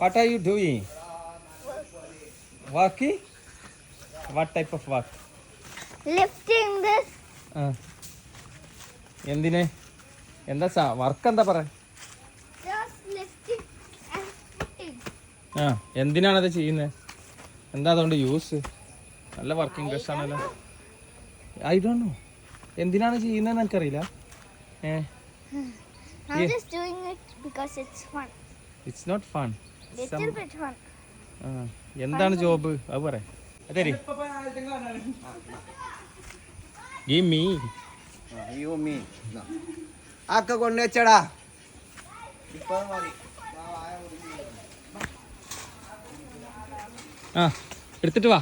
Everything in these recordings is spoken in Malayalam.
What are you doing? Walking? What type of walk? Lifting this. എന്തിനെ എന്താ വർക്ക് എന്താ പറ? Just lifting and putting. എന്തിനാണത് ചെയ്യുന്നത്? എന്താ അതുകൊണ്ട് യൂസ്? നല്ല വർക്കിംഗ് ഡ്രസ് ആണല്ലോ. I don't know. എന്തിനാണ് ചെയ്യുന്നതെന്ന് എനിക്കറിയില്ല. I'm just doing it because it's fun. It's not fun. Little bit fun. എന്താണ് ജോബ് അത് പറ. അതെ Give me. You me. ആക്ക കൊണ്ടുവച്ചടാ. എടുത്തിട്ട് വാ.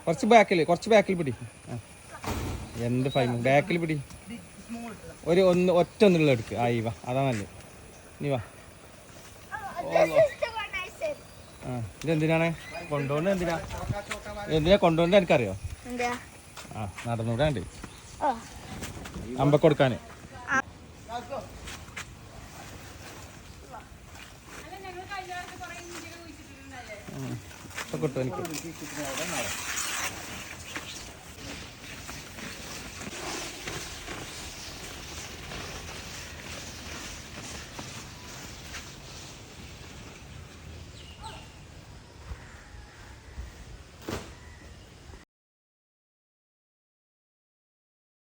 കുറച്ച് ബാക്കിൽ പിടി. എന്ത് ഫൈൻ ബാക്കിൽ പിടി. ഒറ്റ ഒന്നുള്ള എടുക്ക്. ആയി വാ, അതാണല്ലേ. നീ വാ. ഇതെന്തിനാണ് കൊണ്ടുപോകുന്നത്? എന്തിനാ കൊണ്ടുപോകുന്നത് എനിക്കറിയോ? നടന്നുകൂടാണ്ട് അമ്പ കൊടുക്കാന്. കിട്ടും എനിക്ക്.